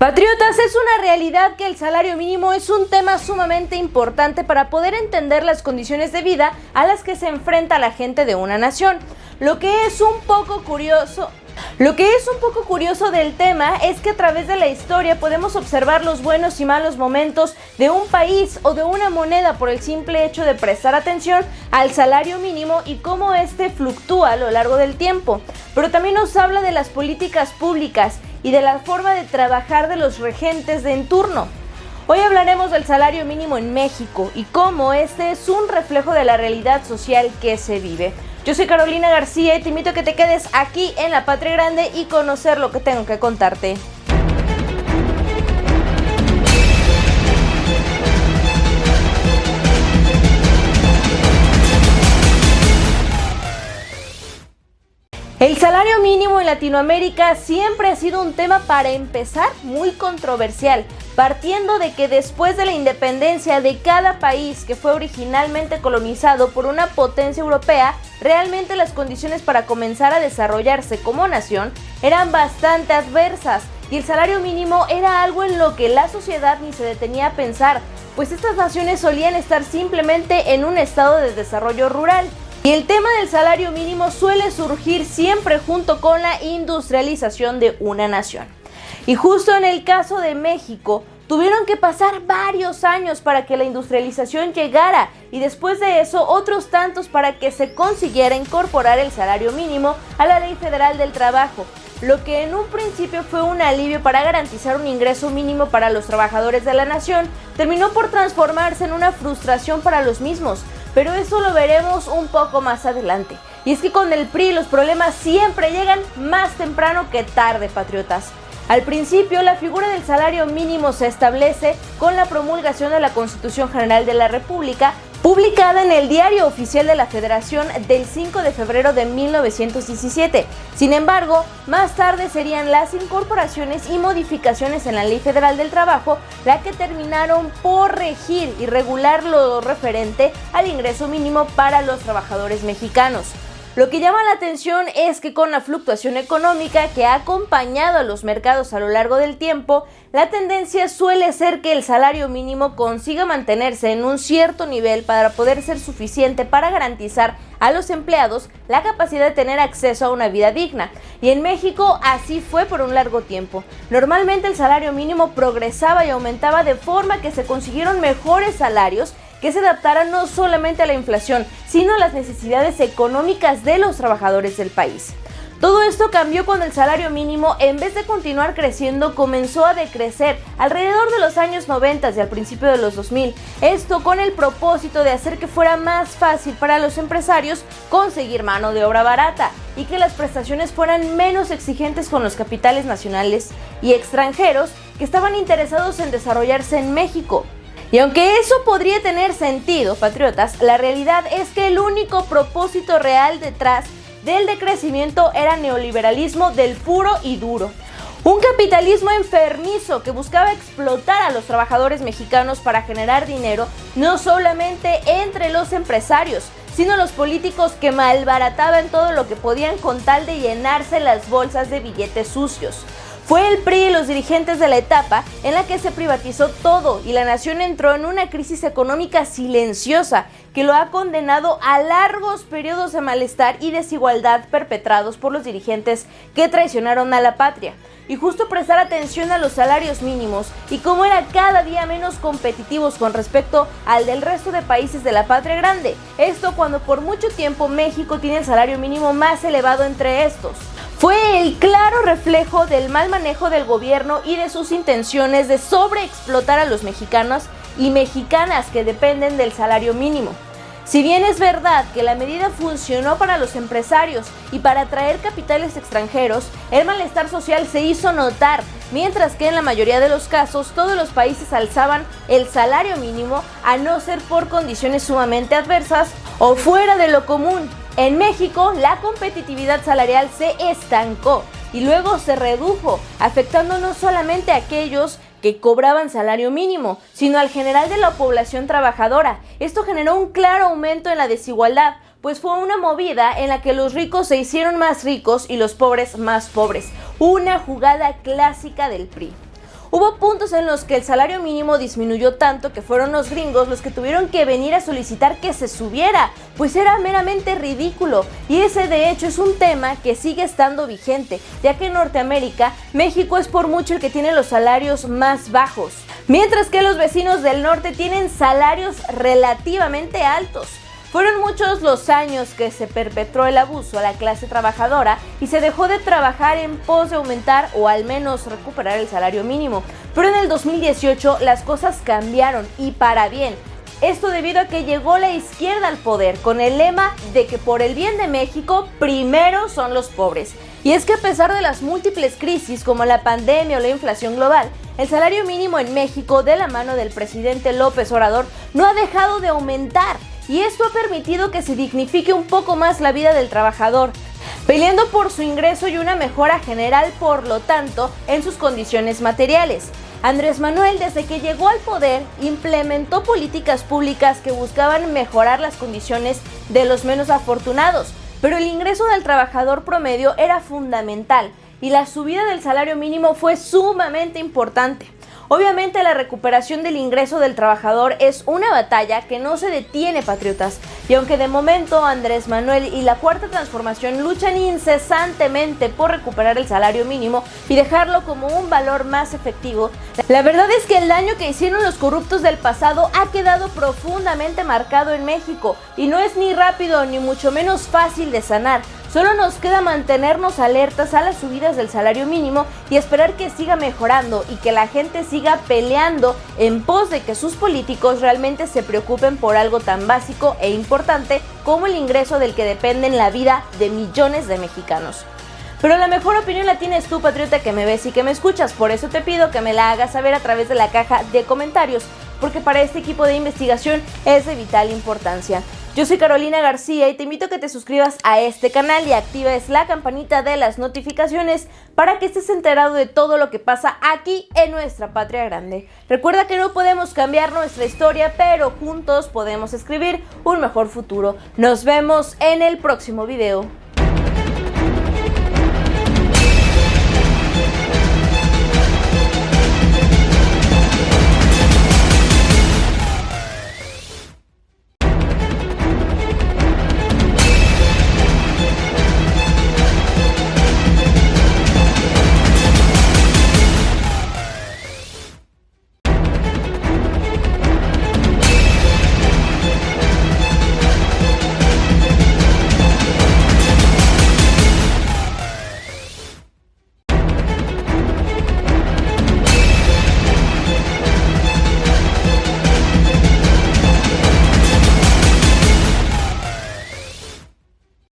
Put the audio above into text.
Patriotas, es una realidad que el salario mínimo es un tema sumamente importante para poder entender las condiciones de vida a las que se enfrenta la gente de una nación. Lo que es un poco curioso del tema es que a través de la historia podemos observar los buenos y malos momentos de un país o de una moneda por el simple hecho de prestar atención al salario mínimo y cómo este fluctúa a lo largo del tiempo. Pero también nos habla de las políticas públicas y de la forma de trabajar de los regentes de en turno. Hoy hablaremos del salario mínimo en México y cómo este es un reflejo de la realidad social que se vive. Yo soy Carolina García y te invito a que te quedes aquí en La Patria Grande y conocer lo que tengo que contarte. El salario mínimo en Latinoamérica siempre ha sido un tema, para empezar, muy controversial, partiendo de que después de la independencia de cada país que fue originalmente colonizado por una potencia europea, realmente las condiciones para comenzar a desarrollarse como nación eran bastante adversas y el salario mínimo era algo en lo que la sociedad ni se detenía a pensar, pues estas naciones solían estar simplemente en un estado de desarrollo rural. Y el tema del salario mínimo suele surgir siempre junto con la industrialización de una nación. Y justo en el caso de México, tuvieron que pasar varios años para que la industrialización llegara y después de eso otros tantos para que se consiguiera incorporar el salario mínimo a la Ley Federal del Trabajo, lo que en un principio fue un alivio para garantizar un ingreso mínimo para los trabajadores de la nación, terminó por transformarse en una frustración para los mismos. Pero eso lo veremos un poco más adelante. Y es que con el PRI los problemas siempre llegan más temprano que tarde, patriotas. Al principio, la figura del salario mínimo se establece con la promulgación de la Constitución General de la República, publicada en el Diario Oficial de la Federación del 5 de febrero de 1917. Sin embargo, más tarde serían las incorporaciones y modificaciones en la Ley Federal del Trabajo las que terminaron por regir y regular lo referente al ingreso mínimo para los trabajadores mexicanos. Lo que llama la atención es que con la fluctuación económica que ha acompañado a los mercados a lo largo del tiempo, la tendencia suele ser que el salario mínimo consiga mantenerse en un cierto nivel para poder ser suficiente para garantizar a los empleados la capacidad de tener acceso a una vida digna. Y en México así fue por un largo tiempo. Normalmente el salario mínimo progresaba y aumentaba de forma que se consiguieron mejores salarios que se adaptaran no solamente a la inflación, sino a las necesidades económicas de los trabajadores del país. Todo esto cambió cuando el salario mínimo, en vez de continuar creciendo, comenzó a decrecer alrededor de los años 90 y al principio de los 2000. Esto con el propósito de hacer que fuera más fácil para los empresarios conseguir mano de obra barata y que las prestaciones fueran menos exigentes con los capitales nacionales y extranjeros que estaban interesados en desarrollarse en México. Y aunque eso podría tener sentido, patriotas, la realidad es que el único propósito real detrás del decrecimiento era neoliberalismo del puro y duro. Un capitalismo enfermizo que buscaba explotar a los trabajadores mexicanos para generar dinero, no solamente entre los empresarios, sino los políticos que malbarataban todo lo que podían con tal de llenarse las bolsas de billetes sucios. Fue el PRI y los dirigentes de la etapa en la que se privatizó todo y la nación entró en una crisis económica silenciosa que lo ha condenado a largos periodos de malestar y desigualdad perpetrados por los dirigentes que traicionaron a la patria. Y justo prestar atención a los salarios mínimos y cómo eran cada día menos competitivos con respecto al del resto de países de la Patria Grande. Esto cuando por mucho tiempo México tiene el salario mínimo más elevado entre estos. Fue el claro reflejo del mal manejo del gobierno y de sus intenciones de sobreexplotar a los mexicanos y mexicanas que dependen del salario mínimo. Si bien es verdad que la medida funcionó para los empresarios y para atraer capitales extranjeros, el malestar social se hizo notar, mientras que en la mayoría de los casos todos los países alzaban el salario mínimo a no ser por condiciones sumamente adversas o fuera de lo común. En México, la competitividad salarial se estancó y luego se redujo, afectando no solamente a aquellos que cobraban salario mínimo, sino al general de la población trabajadora. Esto generó un claro aumento en la desigualdad, pues fue una movida en la que los ricos se hicieron más ricos y los pobres más pobres. Una jugada clásica del PRI. Hubo puntos en los que el salario mínimo disminuyó tanto que fueron los gringos los que tuvieron que venir a solicitar que se subiera, pues era meramente ridículo. Y ese de hecho es un tema que sigue estando vigente, ya que en Norteamérica, México es por mucho el que tiene los salarios más bajos, mientras que los vecinos del norte tienen salarios relativamente altos. Fueron muchos los años que se perpetró el abuso a la clase trabajadora y se dejó de trabajar en pos de aumentar o al menos recuperar el salario mínimo. Pero en el 2018 las cosas cambiaron y para bien. Esto debido a que llegó la izquierda al poder con el lema de que por el bien de México primero son los pobres. Y es que a pesar de las múltiples crisis como la pandemia o la inflación global, el salario mínimo en México de la mano del presidente López Obrador no ha dejado de aumentar. Y esto ha permitido que se dignifique un poco más la vida del trabajador, peleando por su ingreso y una mejora general, por lo tanto, en sus condiciones materiales. Andrés Manuel, desde que llegó al poder, implementó políticas públicas que buscaban mejorar las condiciones de los menos afortunados, pero el ingreso del trabajador promedio era fundamental y la subida del salario mínimo fue sumamente importante. Obviamente la recuperación del ingreso del trabajador es una batalla que no se detiene, patriotas, y aunque de momento Andrés Manuel y la Cuarta Transformación luchan incesantemente por recuperar el salario mínimo y dejarlo como un valor más efectivo, la verdad es que el daño que hicieron los corruptos del pasado ha quedado profundamente marcado en México y no es ni rápido ni mucho menos fácil de sanar. Solo nos queda mantenernos alertas a las subidas del salario mínimo y esperar que siga mejorando y que la gente siga peleando en pos de que sus políticos realmente se preocupen por algo tan básico e importante como el ingreso del que dependen la vida de millones de mexicanos. Pero la mejor opinión la tienes tú, patriota, que me ves y que me escuchas. Por eso te pido que me la hagas saber a través de la caja de comentarios, porque para este equipo de investigación es de vital importancia. Yo soy Carolina García y te invito a que te suscribas a este canal y actives la campanita de las notificaciones para que estés enterado de todo lo que pasa aquí en nuestra patria grande. Recuerda que no podemos cambiar nuestra historia, pero juntos podemos escribir un mejor futuro. Nos vemos en el próximo video.